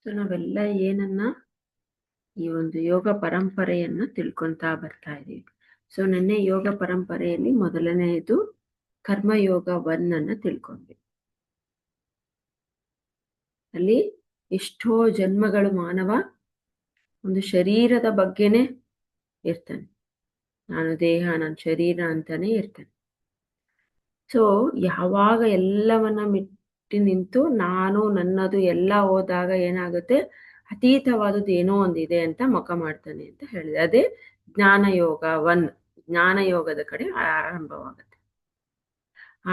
So ನಾವೆಲ್ಲ ಏನನ್ನ ಈ ಒಂದು ಯೋಗ ಪರಂಪರೆಯನ್ನ ತಿಳ್ಕೊಂತಾ ಬರ್ತಾ ಇದೀವಿ. ಸೊ ನೆನ್ನೆ ಯೋಗ ಪರಂಪರೆಯಲ್ಲಿ ಮೊದಲನೆಯದು ಕರ್ಮಯೋಗ 1 ಅನ್ನ ತಿಳ್ಕೊಂಡ್ವಿ. ಅಲ್ಲಿ ಎಷ್ಟೋ ಜನ್ಮಗಳು ಮಾನವ ಒಂದು ಶರೀರದ ಬಗ್ಗೆನೇ ಇರ್ತಾನೆ. ನಾನು ದೇಹ, ನಾನು ಶರೀರ ಅಂತಾನೆ ಇರ್ತಾನೆ. ಸೊ ಯಾವಾಗ ಎಲ್ಲವನ್ನ ಮಿಟ್ಟಿ ನಿಂತು ನಾನು ನನ್ನದು ಎಲ್ಲ ಹೋದಾಗ ಏನಾಗುತ್ತೆ, ಅತೀತವಾದದ್ದು ಏನೋ ಒಂದಿದೆ ಅಂತ ಮುಖ ಮಾಡ್ತಾನೆ ಅಂತ ಹೇಳಿದೆ. ಅದೇ ಜ್ಞಾನಯೋಗ 1, ಜ್ಞಾನಯೋಗದ ಕಡೆ ಆರಂಭವಾಗುತ್ತೆ.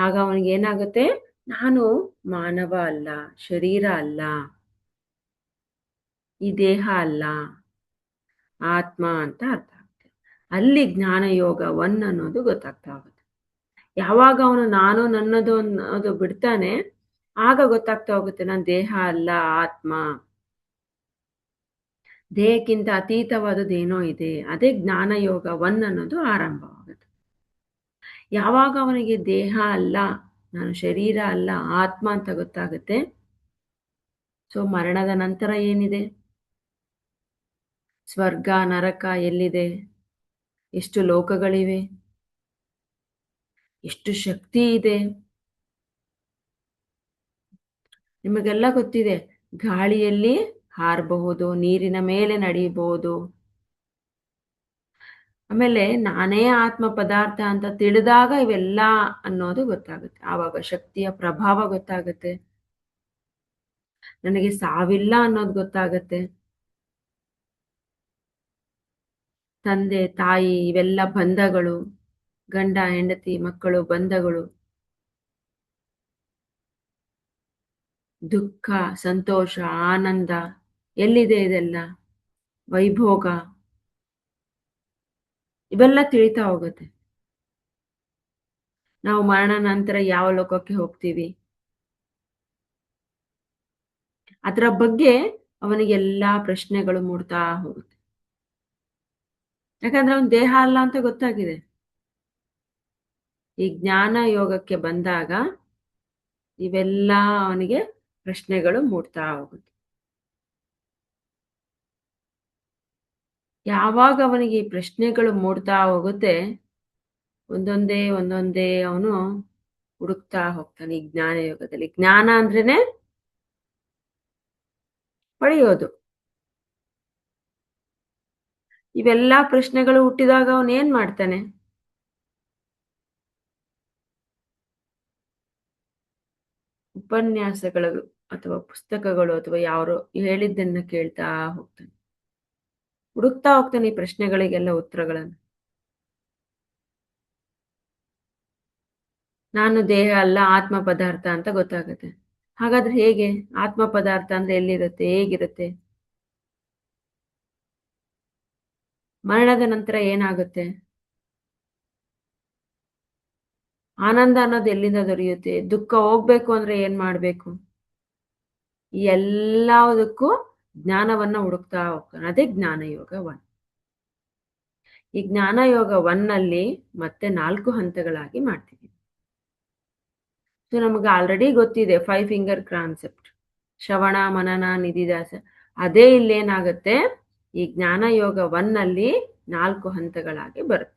ಆಗ ಅವನಿಗೆ ಏನಾಗುತ್ತೆ, ನಾನು ಮಾನವ ಅಲ್ಲ, ಶರೀರ ಅಲ್ಲ, ಈ ದೇಹ ಅಲ್ಲ, ಆತ್ಮ ಅಂತ ಅರ್ಥ ಆಗುತ್ತೆ. ಅಲ್ಲಿ ಜ್ಞಾನಯೋಗ 1 ಅನ್ನೋದು ಗೊತ್ತಾಗ್ತಾ ಹೋಗುತ್ತೆ. ಯಾವಾಗ ಅವನು ನಾನು ನನ್ನದು ಅನ್ನೋದು ಬಿಡ್ತಾನೆ, ಆಗ ಗೊತ್ತಾಗ್ತಾ ಹೋಗುತ್ತೆ ನಾನು ದೇಹ ಅಲ್ಲ, ಆತ್ಮ, ದೇಹಕ್ಕಿಂತ ಅತೀತವಾದದ್ದು ಏನೋ ಇದೆ. ಅದೇ ಜ್ಞಾನಯೋಗ 1 ಅನ್ನೋದು ಆರಂಭವಾಗುತ್ತೆ. ಯಾವಾಗ ಅವನಿಗೆ ದೇಹ ಅಲ್ಲ, ನಾನು ಶರೀರ ಅಲ್ಲ, ಆತ್ಮ ಅಂತ ಗೊತ್ತಾಗುತ್ತೆ, ಸೊ ಮರಣದ ನಂತರ ಏನಿದೆ, ಸ್ವರ್ಗ ನರಕ ಎಲ್ಲಿದೆ, ಎಷ್ಟು ಲೋಕಗಳಿವೆ, ಎಷ್ಟು ಶಕ್ತಿ ಇದೆ, ನಿಮಗೆಲ್ಲ ಗೊತ್ತಿದೆ. ಗಾಳಿಯಲ್ಲಿ ಹಾರಬಹುದು, ನೀರಿನ ಮೇಲೆ ನಡೆಯಬಹುದು. ಆಮೇಲೆ ನಾನೇ ಆತ್ಮ ಪದಾರ್ಥ ಅಂತ ತಿಳಿದಾಗ ಇವೆಲ್ಲ ಅನ್ನೋದು ಗೊತ್ತಾಗುತ್ತೆ. ಆವಾಗ ಶಕ್ತಿಯ ಪ್ರಭಾವ ಗೊತ್ತಾಗುತ್ತೆ, ನನಗೆ ಸಾವಿಲ್ಲ ಅನ್ನೋದು ಗೊತ್ತಾಗುತ್ತೆ. ತಂದೆ ತಾಯಿ ಇವೆಲ್ಲ ಬಂಧಗಳು, ಗಂಡ ಹೆಂಡತಿ ಮಕ್ಕಳು ಬಂಧಗಳು, ದುಃಖ ಸಂತೋಷ ಆನಂದ ಎಲ್ಲಿದೆ, ಇದೆಲ್ಲ ವೈಭೋಗ, ಇವೆಲ್ಲ ತಿಳಿತಾ ಹೋಗುತ್ತೆ. ನಾವು ಮರಣ ನಂತರ ಯಾವ ಲೋಕಕ್ಕೆ ಹೋಗ್ತೀವಿ, ಅದರ ಬಗ್ಗೆ ಅವನಿಗೆ ಎಲ್ಲಾ ಪ್ರಶ್ನೆಗಳು ಮೂಡ್ತಾ ಹೋಗುತ್ತೆ. ಯಾಕಂದ್ರೆ ಅವನ ದೇಹ ಅಲ್ಲ ಅಂತ ಗೊತ್ತಾಗಿದೆ. ಈ ಜ್ಞಾನ ಯೋಗಕ್ಕೆ ಬಂದಾಗ ಇವೆಲ್ಲ ಅವನಿಗೆ ಪ್ರಶ್ನೆಗಳು ಮೂಡ್ತಾ ಹೋಗುತ್ತೆ. ಯಾವಾಗ ಅವನಿಗೆ ಈ ಪ್ರಶ್ನೆಗಳು ಮೂಡ್ತಾ ಹೋಗುತ್ತೆ, ಒಂದೊಂದೇ ಅವನು ಹುಡುಕ್ತಾ ಹೋಗ್ತಾನೆ. ಈ ಜ್ಞಾನ ಯೋಗದಲ್ಲಿ ಜ್ಞಾನ ಅಂದ್ರೇನೆ ಪಡೆಯೋದು. ಇವೆಲ್ಲಾ ಪ್ರಶ್ನೆಗಳು ಹುಟ್ಟಿದಾಗ ಅವನು ಏನ್ ಮಾಡ್ತಾನೆ, ಉಪನ್ಯಾಸಗಳು ಅಥವಾ ಪುಸ್ತಕಗಳು ಅಥವಾ ಯಾರೋ ಹೇಳಿದ್ದನ್ನ ಕೇಳ್ತಾ ಹೋಗ್ತಾನೆ, ಹುಡುಕ್ತಾ ಹೋಗ್ತಾನೆ ಈ ಪ್ರಶ್ನೆಗಳಿಗೆಲ್ಲ ಉತ್ತರಗಳನ್ನು. ನಾನು ದೇಹ ಅಲ್ಲ, ಆತ್ಮ ಪದಾರ್ಥ ಅಂತ ಗೊತ್ತಾಗುತ್ತೆ. ಹಾಗಾದ್ರೆ ಹೇಗೆ ಆತ್ಮ ಪದಾರ್ಥ ಅಂದ್ರೆ ಎಲ್ಲಿರುತ್ತೆ, ಹೇಗಿರುತ್ತೆ, ಮರಣದ ನಂತರ ಏನಾಗುತ್ತೆ, ಆನಂದ ಅನ್ನೋದು ಎಲ್ಲಿಂದ ದೊರೆಯುತ್ತೆ, ದುಃಖ ಹೋಗ್ಬೇಕು ಅಂದ್ರೆ ಏನ್ ಮಾಡ್ಬೇಕು, ಈ ಎಲ್ಲದಕ್ಕೂ ಜ್ಞಾನವನ್ನ ಹುಡುಕ್ತಾ ಹೋಗ್ತಾನೆ. ಅದೇ ಜ್ಞಾನಯೋಗ 1. ಈ ಜ್ಞಾನಯೋಗ 1 ಅಲ್ಲಿ ಮತ್ತೆ 4 ಹಂತಗಳಾಗಿ ಮಾಡ್ತೀವಿ. ಸೊ ನಮಗೆ ಆಲ್ರೆಡಿ ಗೊತ್ತಿದೆ 5 ಫಿಂಗರ್ ಕಾನ್ಸೆಪ್ಟ್, ಶ್ರವಣ ಮನನ ನಿಧಿಧ್ಯಾಸ. ಅದೇ ಇಲ್ಲೇನಾಗುತ್ತೆ, ಈ ಜ್ಞಾನಯೋಗ 1 ಅಲ್ಲಿ 4 ಹಂತಗಳಾಗಿ ಬರುತ್ತೆ.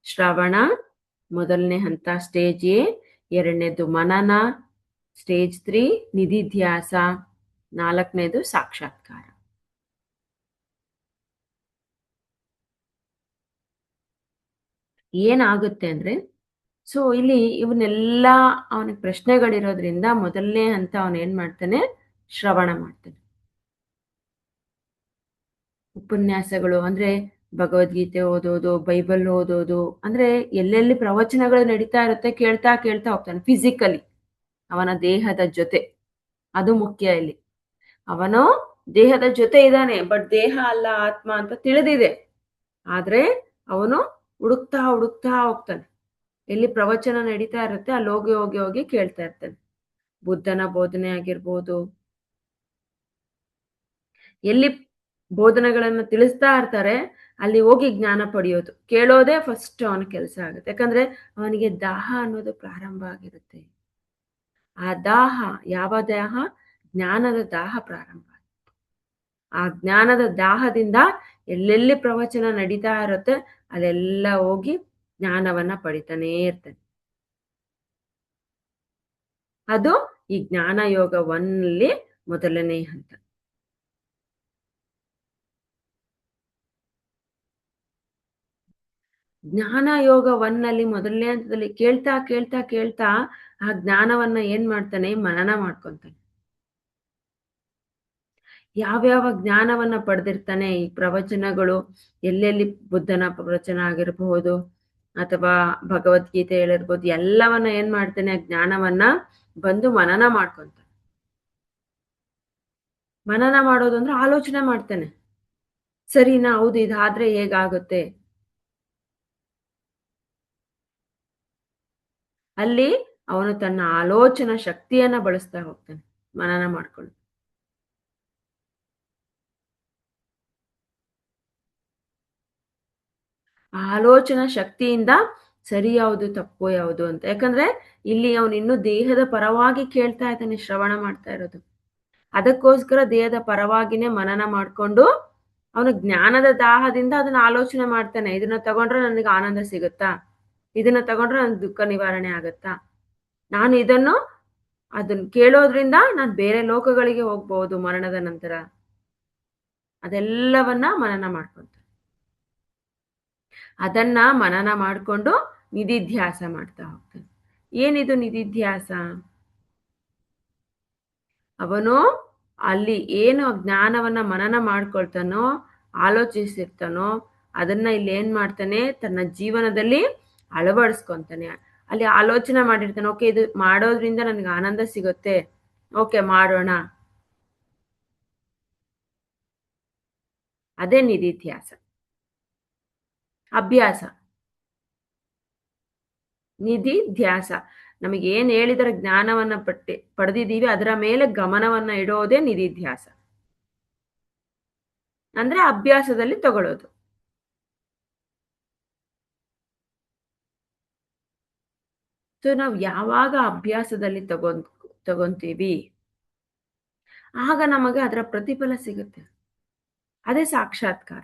ಶ್ರವಣ ಮೊದಲನೇ ಹಂತ ಸ್ಟೇಜ್ ಎ, ಎರಡನೇದು ಮನನ ಸ್ಟೇಜ್ 3, ನಿಧಿಧ್ಯಾಸ, ನಾಲ್ಕನೇದು ಸಾಕ್ಷಾತ್ಕಾರ. ಏನಾಗುತ್ತೆ ಅಂದ್ರೆ, ಸೊ ಇಲ್ಲಿ ಇವನ್ನೆಲ್ಲ ಅವನಿಗೆ ಪ್ರಶ್ನೆಗಳಿರೋದ್ರಿಂದ ಮೊದಲನೇ ಹಂತ ಅವನು ಏನ್ ಮಾಡ್ತಾನೆ, ಶ್ರವಣ ಮಾಡ್ತಾನೆ. ಉಪನ್ಯಾಸಗಳು ಅಂದ್ರೆ ಭಗವದ್ಗೀತೆ ಓದೋದು, ಬೈಬಲ್ ಓದೋದು, ಅಂದ್ರೆ ಎಲ್ಲೆಲ್ಲಿ ಪ್ರವಚನಗಳು ನಡೀತಾ ಇರುತ್ತೆ ಕೇಳ್ತಾ ಕೇಳ್ತಾ ಹೋಗ್ತಾನೆ. ಫಿಸಿಕಲಿ ಅವನ ದೇಹದ ಜೊತೆ, ಅದು ಮುಖ್ಯ ಇಲ್ಲಿ. ಅವನು ದೇಹದ ಜೊತೆ ಇದ್ದಾನೆ, ಬಟ್ ದೇಹ ಅಲ್ಲ ಆತ್ಮ ಅಂತ ತಿಳಿದಿದೆ. ಆದ್ರೆ ಅವನು ಹುಡುಕ್ತಾ ಹುಡುಕ್ತಾ ಹೋಗ್ತಾನೆ. ಎಲ್ಲಿ ಪ್ರವಚನ ನಡೀತಾ ಇರುತ್ತೆ ಅಲ್ಲಿ ಹೋಗಿ ಹೋಗಿ ಹೋಗಿ ಕೇಳ್ತಾ ಇರ್ತಾನೆ. ಬುದ್ಧನ ಬೋಧನೆ ಆಗಿರ್ಬೋದು, ಎಲ್ಲಿ ಬೋಧನೆಗಳನ್ನ ತಿಳಿಸ್ತಾ ಇರ್ತಾರೆ ಅಲ್ಲಿ ಹೋಗಿ ಜ್ಞಾನ ಪಡೆಯೋದು, ಕೇಳೋದೇ ಫಸ್ಟ್ ಅವನ ಕೆಲಸ ಆಗುತ್ತೆ. ಯಾಕಂದ್ರೆ ಅವನಿಗೆ ದಾಹ ಅನ್ನೋದು ಪ್ರಾರಂಭ ಆಗಿರುತ್ತೆ. ಆ ದಾಹ, ಯಾವ ದಾಹ? ಜ್ಞಾನದ ದಾಹ ಪ್ರಾರಂಭ. ಆ ಜ್ಞಾನದ ದಾಹದಿಂದ ಎಲ್ಲೆಲ್ಲಿ ಪ್ರವಚನ ನಡೀತಾ ಇರುತ್ತೆ ಅಲ್ಲೆಲ್ಲ ಹೋಗಿ ಜ್ಞಾನವನ್ನ ಪಡಿತಾನೇ ಇರ್ತಾನೆ. ಅದು ಈ ಜ್ಞಾನ ಯೋಗ ಒನ್ನಲ್ಲಿ ಮೊದಲನೇ ಹಂತ. ಜ್ಞಾನ ಯೋಗ ಒನ್ನಲ್ಲಿ ಮೊದಲನೇ ಹಂತದಲ್ಲಿ ಕೇಳ್ತಾ ಕೇಳ್ತಾ ಕೇಳ್ತಾ ಆ ಜ್ಞಾನವನ್ನ ಏನ್ ಮಾಡ್ತಾನೆ? ಮನನ ಮಾಡ್ಕೊಂತಾನೆ. ಯಾವ್ಯಾವ ಜ್ಞಾನವನ್ನ ಪಡೆದಿರ್ತಾನೆ ಈ ಪ್ರವಚನಗಳು, ಎಲ್ಲೆಲ್ಲಿ ಬುದ್ಧನ ಪ್ರವಚನ ಆಗಿರಬಹುದು ಅಥವಾ ಭಗವದ್ಗೀತೆ ಹೇಳಿರ್ಬೋದು, ಎಲ್ಲವನ್ನ ಏನ್ ಮಾಡ್ತಾನೆ? ಆ ಜ್ಞಾನವನ್ನ ಬಂದು ಮನನ ಮಾಡ್ಕೊಂತಾನೆ. ಮನನ ಮಾಡೋದು ಅಂದ್ರೆ ಆಲೋಚನೆ ಮಾಡ್ತಾನೆ. ಸರಿನಾ? ಹೌದು, ಇದಾದ್ರೆ ಹೇಗಾಗುತ್ತೆ? ಅಲ್ಲಿ ಅವನು ತನ್ನ ಆಲೋಚನಾ ಶಕ್ತಿಯನ್ನ ಬಳಸ್ತಾ ಹೋಗ್ತಾನೆ ಮನನ ಮಾಡ್ಕೊಂಡು. ಆ ಆಲೋಚನಾ ಶಕ್ತಿಯಿಂದ ಸರಿ ಯಾವುದು ತಪ್ಪು ಯಾವುದು ಅಂತ. ಯಾಕಂದ್ರೆ ಇಲ್ಲಿ ಅವನು ಇನ್ನೂ ದೇಹದ ಪರವಾಗಿ ಕೇಳ್ತಾ ಇದ್ದಾನೆ, ಶ್ರವಣ ಮಾಡ್ತಾ ಇರೋದು. ಅದಕ್ಕೋಸ್ಕರ ದೇಹದ ಪರವಾಗಿನೇ ಮನನ ಮಾಡ್ಕೊಂಡು ಅವನು ಜ್ಞಾನದ ದಾಹದಿಂದ ಅದನ್ನ ಆಲೋಚನೆ ಮಾಡ್ತಾನೆ. ಇದನ್ನ ತಗೊಂಡ್ರೆ ನನಗೆ ಆನಂದ ಸಿಗುತ್ತಾ? ಇದನ್ನ ತಗೊಂಡ್ರೆ ನನ್ ದುಃಖ ನಿವಾರಣೆ ಆಗತ್ತಾ? ನಾನು ಅದನ್ನ ಕೇಳೋದ್ರಿಂದ ನಾನು ಬೇರೆ ಲೋಕಗಳಿಗೆ ಹೋಗ್ಬಹುದು ಮರಣದ ನಂತರ. ಅದೆಲ್ಲವನ್ನ ಮನನ ಮಾಡ್ಕೊಂತಾನೆ. ಅದನ್ನ ಮನನ ಮಾಡಿಕೊಂಡು ನಿಧಿಧ್ಯಾಸ ಮಾಡ್ತಾ ಹೋಗ್ತಾನೆ. ಏನಿದು ನಿಧಿಧ್ಯಾಸ? ಅವನು ಅಲ್ಲಿ ಏನು ಜ್ಞಾನವನ್ನ ಮನನ ಮಾಡ್ಕೊಳ್ತಾನೋ, ಆಲೋಚಿಸಿರ್ತಾನೋ, ಅದನ್ನ ಇಲ್ಲಿ ಏನ್ ಮಾಡ್ತಾನೆ? ತನ್ನ ಜೀವನದಲ್ಲಿ ಅಳವಡಿಸ್ಕೊಂತಾನೆ. ಅಲ್ಲಿ ಆಲೋಚನೆ ಮಾಡಿರ್ತಾನೆ, ಓಕೆ ಇದು ಮಾಡೋದ್ರಿಂದ ನನಗೆ ಆನಂದ ಸಿಗುತ್ತೆ, ಓಕೆ ಮಾಡೋಣ. ಅದೇ ನಿಧಿಧ್ಯಾಸ. ಅಭ್ಯಾಸ. ನಿಧಿಧ್ಯಾಸ. ನಮಗೆ ಏನ್ ಹೇಳಿದರೆ ಜ್ಞಾನವನ್ನ ಪಡೆದಿದ್ದೀವಿ ಅದರ ಮೇಲೆ ಗಮನವನ್ನ ಇಡೋದೇ ನಿಧಿಧ್ಯಾಸ. ಅಂದ್ರೆ ಅಭ್ಯಾಸದಲ್ಲಿ ತಗೊಳ್ಳೋದು. ಸೊ ನಾವು ಯಾವಾಗ ಅಭ್ಯಾಸದಲ್ಲಿ ತಗೊಂತೀವಿ ಆಗ ನಮಗೆ ಅದರ ಪ್ರತಿಫಲ ಸಿಗುತ್ತೆ. ಅದೇ ಸಾಕ್ಷಾತ್ಕಾರ.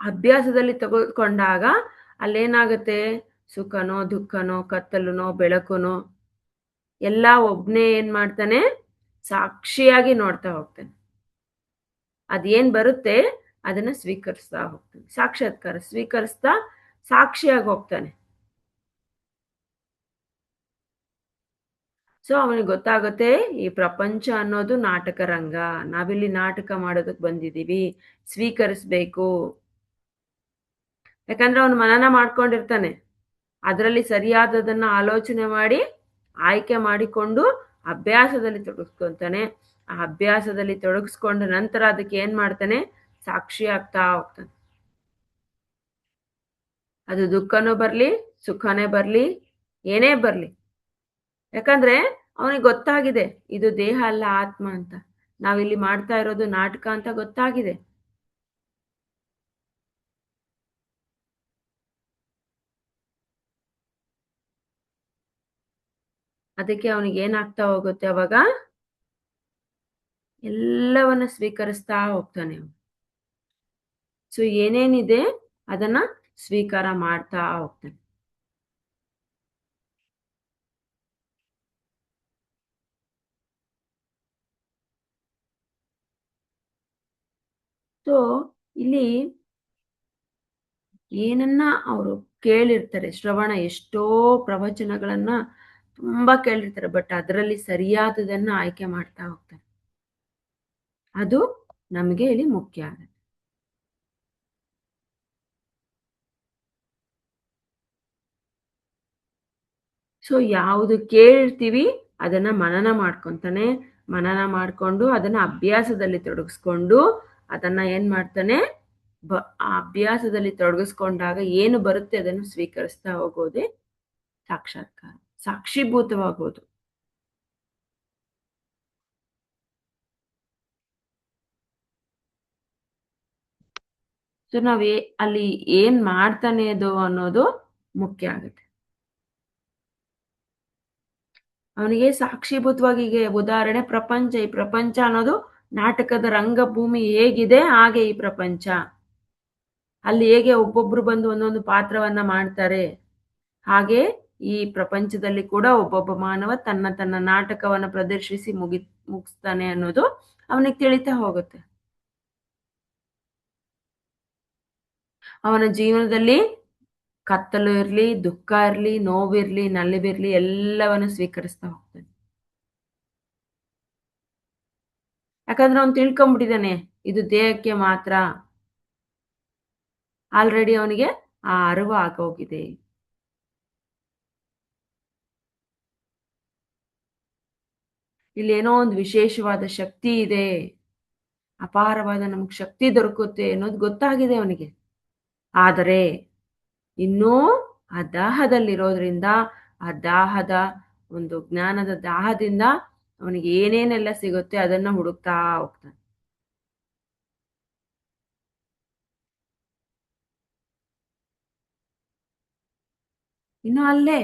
ಅಭ್ಯಾಸದಲ್ಲಿ ತಗೊಂಡಾಗ ಅಲ್ಲೇನಾಗುತ್ತೆ? ಸುಖನೋ ದುಃಖನೋ ಕತ್ತಲುನೋ ಬೆಳಕುನೋ ಎಲ್ಲ ಒಬ್ನೇ ಏನ್ ಮಾಡ್ತಾನೆ? ಸಾಕ್ಷಿಯಾಗಿ ನೋಡ್ತಾ ಹೋಗ್ತಾನೆ. ಅದೇನ್ ಬರುತ್ತೆ ಅದನ್ನ ಸ್ವೀಕರಿಸ್ತಾ ಹೋಗ್ತಾನೆ. ಸಾಕ್ಷಾತ್ಕಾರ ಸ್ವೀಕರಿಸ್ತಾ ಸಾಕ್ಷಿಯಾಗಿ ಹೋಗ್ತಾನೆ. ಸೊ ಅವನಿಗೆ ಗೊತ್ತಾಗುತ್ತೆ ಈ ಪ್ರಪಂಚ ಅನ್ನೋದು ನಾಟಕ ರಂಗ. ನಾವಿಲ್ಲಿ ನಾಟಕ ಮಾಡೋದಕ್ಕೆ ಬಂದಿದ್ದೀವಿ, ಸ್ವೀಕರಿಸ್ಬೇಕು. ಯಾಕಂದ್ರೆ ಅವನು ಮನನ ಮಾಡ್ಕೊಂಡಿರ್ತಾನೆ. ಅದರಲ್ಲಿ ಸರಿಯಾದದನ್ನ ಆಲೋಚನೆ ಮಾಡಿ ಆಯ್ಕೆ ಮಾಡಿಕೊಂಡು ಅಭ್ಯಾಸದಲ್ಲಿ ತೊಡಗಿಸ್ಕೊಂತಾನೆ. ಆ ಅಭ್ಯಾಸದಲ್ಲಿ ತೊಡಗಿಸ್ಕೊಂಡ ನಂತರ ಅದಕ್ಕೆ ಏನ್ ಮಾಡ್ತಾನೆ? ಸಾಕ್ಷಿ ಆಗ್ತಾ ಹೋಗ್ತಾನೆ. ಅದು ದುಃಖನೂ ಬರ್ಲಿ, ಸುಖನೇ ಬರ್ಲಿ, ಏನೇ ಬರ್ಲಿ. ಯಾಕಂದ್ರೆ ಅವನಿಗೆ ಗೊತ್ತಾಗಿದೆ ಇದು ದೇಹ ಅಲ್ಲ ಆತ್ಮ ಅಂತ. ನಾವಿಲ್ಲಿ ಮಾಡ್ತಾ ಇರೋದು ನಾಟಕ ಅಂತ ಗೊತ್ತಾಗಿದೆ. ಅದಕ್ಕೆ ಅವನಿಗೆ ಏನಾಗ್ತಾ ಹೋಗುತ್ತೆ ಅವಾಗ? ಎಲ್ಲವನ್ನ ಸ್ವೀಕರಿಸ್ತಾ ಹೋಗ್ತಾನೆ ಅವನು. ಸೊ ಏನೇನಿದೆ ಅದನ್ನ ಸ್ವೀಕಾರ ಮಾಡ್ತಾ ಹೋಗ್ತಾನೆ. ಸೊ ಇಲ್ಲಿ ಏನನ್ನ ಅವರು ಕೇಳಿರ್ತಾರೆ, ಶ್ರವಣ ಎಷ್ಟೋ ಪ್ರವಚನಗಳನ್ನ ತುಂಬಾ ಕೇಳಿರ್ತಾರೆ, ಬಟ್ ಅದರಲ್ಲಿ ಸರಿಯಾದದನ್ನ ಆಯ್ಕೆ ಮಾಡ್ತಾ ಹೋಗ್ತಾರೆ. ಅದು ನಮಗೆ ಇಲ್ಲಿ ಮುಖ್ಯ ಆಗುತ್ತೆ. ಸೊ ಯಾವುದು ಕೇಳಿರ್ತೀವಿ ಅದನ್ನ ಮನನ ಮಾಡ್ಕೊಂತಾನೆ. ಮನನ ಮಾಡ್ಕೊಂಡು ಅದನ್ನ ಅಭ್ಯಾಸದಲ್ಲಿ ತೊಡಗಿಸ್ಕೊಂಡು ಅದನ್ನ ಏನ್ ಮಾಡ್ತಾನೆ? ಆ ಅಭ್ಯಾಸದಲ್ಲಿ ತೊಡಗಿಸ್ಕೊಂಡಾಗ ಏನು ಬರುತ್ತೆ ಅದನ್ನು ಸ್ವೀಕರಿಸ್ತಾ ಹೋಗೋದೇ ಸಾಕ್ಷಾತ್ಕಾರ, ಸಾಕ್ಷೀಭೂತವಾಗೋದು. ಸೊ ಅಲ್ಲಿ ಏನ್ ಮಾಡ್ತಾನೆ ಅದು ಅನ್ನೋದು ಮುಖ್ಯ ಆಗುತ್ತೆ. ಅವನಿಗೆ ಸಾಕ್ಷೀಭೂತವಾಗಿ ಈಗ ಉದಾಹರಣೆ ಪ್ರಪಂಚ. ಈ ಪ್ರಪಂಚ ಅನ್ನೋದು ನಾಟಕದ ರಂಗಭೂಮಿ ಹೇಗಿದೆ ಹಾಗೆ ಈ ಪ್ರಪಂಚ. ಅಲ್ಲಿ ಹೇಗೆ ಒಬ್ಬೊಬ್ರು ಬಂದು ಒಂದೊಂದು ಪಾತ್ರವನ್ನ ಮಾಡ್ತಾರೆ, ಹಾಗೆ ಈ ಪ್ರಪಂಚದಲ್ಲಿ ಕೂಡ ಒಬ್ಬೊಬ್ಬ ಮಾನವ ತನ್ನ ತನ್ನ ನಾಟಕವನ್ನ ಪ್ರದರ್ಶಿಸಿ ಮುಗಿಸ್ತಾನೆ ಅನ್ನೋದು ಅವನಿಗೆ ತಿಳಿತಾ ಹೋಗುತ್ತೆ. ಅವನ ಜೀವನದಲ್ಲಿ ಕತ್ತಲು ಇರ್ಲಿ, ದುಃಖ ಇರ್ಲಿ, ನೋವಿರ್ಲಿ, ನಲಿವಿರ್ಲಿ ಎಲ್ಲವನ್ನು ಸ್ವೀಕರಿಸ್ತಾ ಹೋಗ್ತಾನೆ. ಯಾಕಂದ್ರೆ ಅವನು ತಿಳ್ಕೊಂಡ್ಬಿಟ್ಟಿದ್ದಾನೆ ಇದು ದೇಹಕ್ಕೆ ಮಾತ್ರ. ಆಲ್ರೆಡಿ ಅವನಿಗೆ ಆ ಅರಿವು ಆಗೋಗಿದೆ. ಇಲ್ಲೇನೋ ಒಂದು ವಿಶೇಷವಾದ ಶಕ್ತಿ ಇದೆ, ಅಪಾರವಾದ ನಮ್ಗೆ ಶಕ್ತಿ ದೊರಕುತ್ತೆ ಅನ್ನೋದು ಗೊತ್ತಾಗಿದೆ ಅವನಿಗೆ. ಆದರೆ ಇನ್ನೂ ಆ ದಾಹದಲ್ಲಿರೋದ್ರಿಂದ, ಆ ದಾಹದ ಒಂದು ಜ್ಞಾನದ ದಾಹದಿಂದ ಅವನಿಗೆ ಏನೇನೆಲ್ಲ ಸಿಗುತ್ತೆ ಅದನ್ನ ಹುಡುಕ್ತಾ ಹೋಗ್ತಾನೆ. ಇನ್ನು ಅಲ್ಲೇ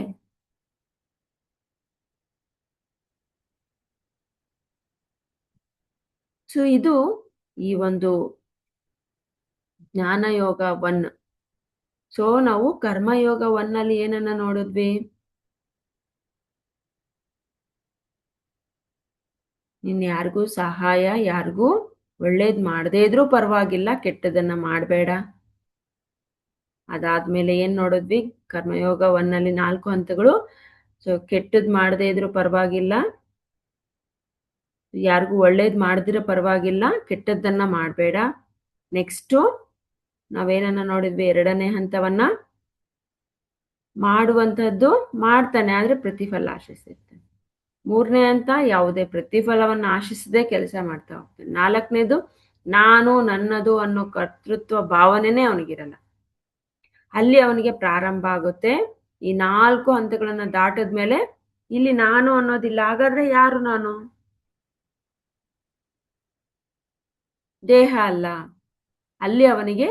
ಸೊ ಇದು ಈ ಒಂದು ಜ್ಞಾನಯೋಗ 1. ಸೊ ನಾವು ಕರ್ಮಯೋಗ 1 ಅಲ್ಲಿ ಏನನ್ನ ನೋಡಿದ್ವಿ? ನೀನ್ ಯಾರಿಗೂ ಸಹಾಯ, ಯಾರಿಗೂ ಒಳ್ಳೇದ್ ಮಾಡದೇ ಇದ್ರೂ ಪರವಾಗಿಲ್ಲ, ಕೆಟ್ಟದನ್ನ ಮಾಡಬೇಡ. ಅದಾದ್ಮೇಲೆ ಏನ್ ನೋಡಿದ್ವಿ? ಕರ್ಮಯೋಗ 1 ಅಲ್ಲಿ 4 ಹಂತಗಳು. ಸೊ ಕೆಟ್ಟದ್ ಮಾಡದೇ ಇದ್ರೂ ಪರವಾಗಿಲ್ಲ, ಯಾರಿಗೂ ಒಳ್ಳೇದ್ ಮಾಡದಿರೋ ಪರವಾಗಿಲ್ಲ, ಕೆಟ್ಟದ್ದನ್ನ ಮಾಡಬೇಡ. ನೆಕ್ಸ್ಟು ನಾವೇನನ್ನ ನೋಡಿದ್ವಿ? 2ನೇ ಹಂತವನ್ನ ಮಾಡುವಂಥದ್ದು ಮಾಡ್ತಾನೆ, ಆದ್ರೆ ಪ್ರತಿಫಲ ಆಶಿಸಿರ್ತಾನೆ. 3ನೇ ಹಂತ ಯಾವುದೇ ಪ್ರತಿಫಲವನ್ನ ಆಶಿಸದೆ ಕೆಲಸ ಮಾಡ್ತಾ ಹೋಗ್ತಾನೆ. 4ನೇದು ನಾನು ನನ್ನದು ಅನ್ನೋ ಕರ್ತೃತ್ವ ಭಾವನೆನೇ ಅವನಿಗಿರಲ್ಲ. ಅಲ್ಲಿ ಅವನಿಗೆ ಪ್ರಾರಂಭ ಆಗುತ್ತೆ. ಈ 4 ಹಂತಗಳನ್ನ ದಾಟದ್ಮೇಲೆ ಇಲ್ಲಿ ನಾನು ಅನ್ನೋದಿಲ್ಲ. ಹಾಗಾದ್ರೆ ಯಾರು ನಾನು? ದೇಹ ಅಲ್ಲ. ಅಲ್ಲಿ ಅವನಿಗೆ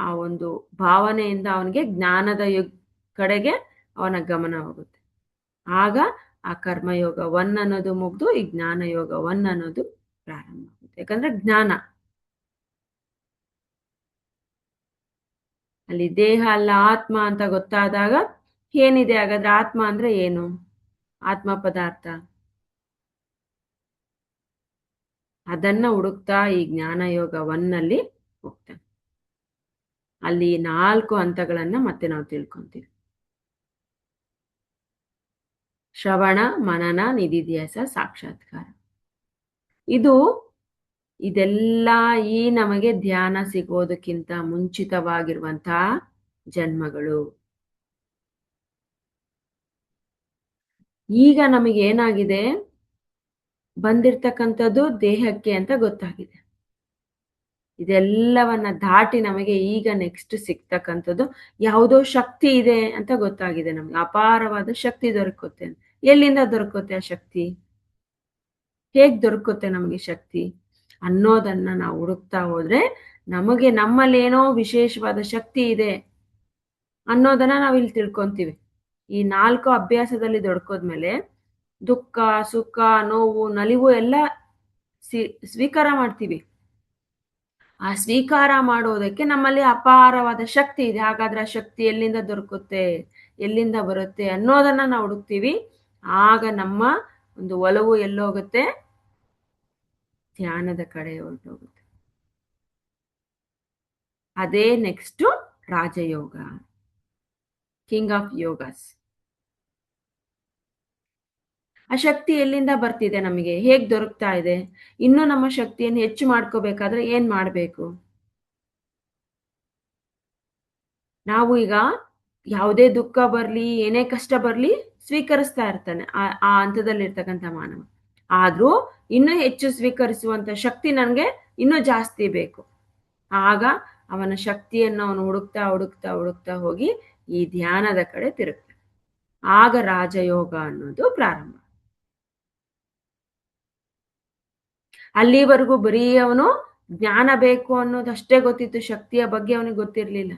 ಆ ಒಂದು ಭಾವನೆಯಿಂದ ಅವನಿಗೆ ಜ್ಞಾನದ ಕಡೆಗೆ ಅವನ ಗಮನ ಹೋಗುತ್ತೆ. ಆಗ ಆ ಕರ್ಮಯೋಗ 1 ಅನ್ನೋದು ಮುಗ್ದು ಈ ಜ್ಞಾನಯೋಗ 1 ಅನ್ನೋದು ಪ್ರಾರಂಭ ಆಗುತ್ತೆ. ಯಾಕಂದ್ರೆ ಜ್ಞಾನ ಅಲ್ಲಿ ದೇಹ ಅಲ್ಲ ಆತ್ಮ ಅಂತ ಗೊತ್ತಾದಾಗ ಏನಿದೆ? ಹಾಗಾದ್ರೆ ಆತ್ಮ ಅಂದ್ರೆ ಏನು? ಆತ್ಮ ಪದಾರ್ಥ. ಅದನ್ನ ಹುಡುಕ್ತಾ ಈ ಜ್ಞಾನಯೋಗ 1 ಅಲ್ಲಿ ಹೋಗ್ತಾನೆ. ಅಲ್ಲಿ 4 ಹಂತಗಳನ್ನ ಮತ್ತೆ ನಾವು ತಿಳ್ಕೊಂತೀವಿ. ಶ್ರವಣ, ಮನನ, ನಿಧಿಧ್ಯಾಸ, ಸಾಕ್ಷಾತ್ಕಾರ. ಇದೆಲ್ಲ ಈ ನಮಗೆ ಧ್ಯಾನ ಸಿಗೋದಕ್ಕಿಂತ ಮುಂಚಿತವಾಗಿರುವಂತಹ ಜನ್ಮಗಳು. ಈಗ ನಮಗೆ ಏನಾಗಿದೆ? ಬಂದಿರ್ತಕ್ಕಂಥದ್ದು ದೇಹಕ್ಕೆ ಅಂತ ಗೊತ್ತಾಗಿದೆ. ಇದೆಲ್ಲವನ್ನ ದಾಟಿ ನಮಗೆ ಈಗ ನೆಕ್ಸ್ಟ್ ಸಿಗ್ತಕ್ಕಂಥದ್ದು ಯಾವುದೋ ಶಕ್ತಿ ಇದೆ ಅಂತ ಗೊತ್ತಾಗಿದೆ. ನಮ್ಗೆ ಅಪಾರವಾದ ಶಕ್ತಿ ದೊರಕುತ್ತೆ. ಎಲ್ಲಿಂದ ದೊರಕುತ್ತೆ ಆ ಶಕ್ತಿ? ಹೇಗ್ ದೊರಕುತ್ತೆ ನಮಗೆ ಶಕ್ತಿ ಅನ್ನೋದನ್ನ ನಾವು ಹುಡುಕ್ತಾ ಹೋದ್ರೆ ನಮಗೆ ನಮ್ಮಲ್ಲಿ ಏನೋ ವಿಶೇಷವಾದ ಶಕ್ತಿ ಇದೆ ಅನ್ನೋದನ್ನ ನಾವಿಲ್ಲಿ ತಿಳ್ಕೊಂತೀವಿ. ಈ 4 ಅಭ್ಯಾಸದಲ್ಲಿ ದೊಡ್ಕೋದ್ಮೇಲೆ ದುಃಖ, ಸುಖ, ನೋವು, ನಲಿವು ಎಲ್ಲ ಸ್ವೀಕಾರ ಮಾಡ್ತೀವಿ. ಆ ಸ್ವೀಕಾರ ಮಾಡೋದಕ್ಕೆ ನಮ್ಮಲ್ಲಿ ಅಪಾರವಾದ ಶಕ್ತಿ ಇದೆ. ಹಾಗಾದ್ರೆ ಆ ಶಕ್ತಿ ಎಲ್ಲಿಂದ ದೊರಕುತ್ತೆ, ಎಲ್ಲಿಂದ ಬರುತ್ತೆ ಅನ್ನೋದನ್ನ ನಾವು ಹುಡುಕ್ತೀವಿ. ಆಗ ನಮ್ಮ ಒಂದು ಒಲವು ಎಲ್ಲೋಗುತ್ತೆ? ಧ್ಯಾನದ ಕಡೆ ಹೊರಟೋಗುತ್ತೆ. ಅದೇ ನೆಕ್ಸ್ಟ್ ರಾಜಯೋಗ, ಕಿಂಗ್ ಆಫ್ ಯೋಗಸ್. ಆ ಶಕ್ತಿ ಎಲ್ಲಿಂದ ಬರ್ತಿದೆ? ನಮಗೆ ಹೇಗ್ ದೊರಕ್ತಾ ಇದೆ? ಇನ್ನೂ ನಮ್ಮ ಶಕ್ತಿಯನ್ನು ಹೆಚ್ಚು ಮಾಡ್ಕೋಬೇಕಾದ್ರೆ ಏನ್ ಮಾಡ್ಬೇಕು? ನಾವು ಈಗ ಯಾವುದೇ ದುಃಖ ಬರ್ಲಿ, ಏನೇ ಕಷ್ಟ ಬರ್ಲಿ ಸ್ವೀಕರಿಸ್ತಾ ಇರ್ತಾನೆ ಆ ಹಂತದಲ್ಲಿರ್ತಕ್ಕಂಥ ಮಾನವ. ಆದ್ರೂ ಇನ್ನೂ ಹೆಚ್ಚು ಸ್ವೀಕರಿಸುವಂತ ಶಕ್ತಿ ನನಗೆ ಇನ್ನೂ ಜಾಸ್ತಿ ಬೇಕು. ಆಗ ಅವನ ಶಕ್ತಿಯನ್ನು ಅವನು ಹುಡುಕ್ತಾ ಹುಡುಕ್ತಾ ಹುಡುಕ್ತಾ ಹೋಗಿ ಈ ಧ್ಯಾನದ ಕಡೆ ತಿರುಗ್ತಾನೆ. ಆಗ ರಾಜಯೋಗ ಅನ್ನೋದು ಪ್ರಾರಂಭ. ಅಲ್ಲಿವರೆಗೂ ಬರೀ ಅವನು ಜ್ಞಾನ ಬೇಕು ಅನ್ನೋದಷ್ಟೇ ಗೊತ್ತಿತ್ತು, ಶಕ್ತಿಯ ಬಗ್ಗೆ ಅವನಿಗೆ ಗೊತ್ತಿರ್ಲಿಲ್ಲ.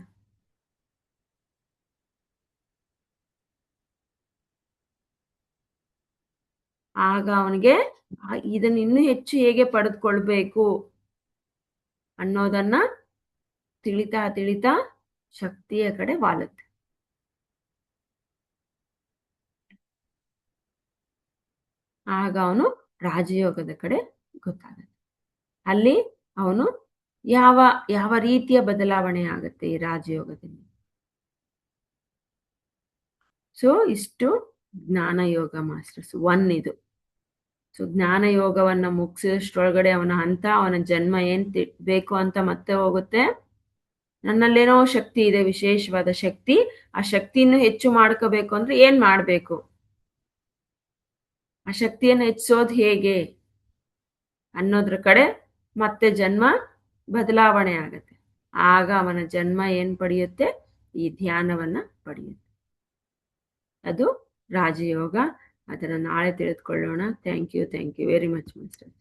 ಆಗ ಅವನಿಗೆ ಇದನ್ನ ಇನ್ನೂ ಹೆಚ್ಚು ಹೇಗೆ ಪಡೆದುಕೊಳ್ಬೇಕು ಅನ್ನೋದನ್ನ ತಿಳಿತಾ ತಿಳಿತಾ ಶಕ್ತಿಯ ಕಡೆ ವಾಲುತ್ತೆ. ಆಗ ಅವನು ರಾಜಯೋಗದ ಕಡೆ ಗೊತ್ತಾಗತ್ತೆ. ಅಲ್ಲಿ ಅವನು ಯಾವ ಯಾವ ರೀತಿಯ ಬದಲಾವಣೆ ಆಗುತ್ತೆ ಈ ರಾಜಯೋಗದಲ್ಲಿ. ಸೊ ಇಷ್ಟು ಜ್ಞಾನಯೋಗ ಮಾಸ್ಟರ್ಸ್ 1 ಇದು. ಸೊ ಜ್ಞಾನ ಯೋಗವನ್ನ ಮುಗಿಸಿದಷ್ಟರೊಳಗಡೆ ಅವನ ಜನ್ಮ ಏನ್ ಬೇಕು ಅಂತ ಮತ್ತೆ ಹೋಗುತ್ತೆ. ನನ್ನಲ್ಲೇನೋ ಶಕ್ತಿ ಇದೆ, ವಿಶೇಷವಾದ ಶಕ್ತಿ. ಆ ಶಕ್ತಿಯನ್ನು ಹೆಚ್ಚು ಮಾಡ್ಕೋಬೇಕು ಅಂದ್ರೆ ಏನ್ ಮಾಡ್ಬೇಕು, ಆ ಶಕ್ತಿಯನ್ನು ಹೆಚ್ಚಿಸೋದು ಹೇಗೆ ಅನ್ನೋದ್ರ ಕಡೆ ಮತ್ತೆ ಜನ್ಮ ಬದಲಾವಣೆ ಆಗತ್ತೆ. ಆಗ ಅವನ ಜನ್ಮ ಏನ್ ಪಡೆಯುತ್ತೆ, ಈ ಧ್ಯಾನವನ್ನ ಪಡೆಯುತ್ತೆ. ಅದು ರಾಜಯೋಗ. ಅದನ್ನು ನಾಳೆ ತಿಳಿದುಕೊಳ್ಳೋಣ. Thank you very much master.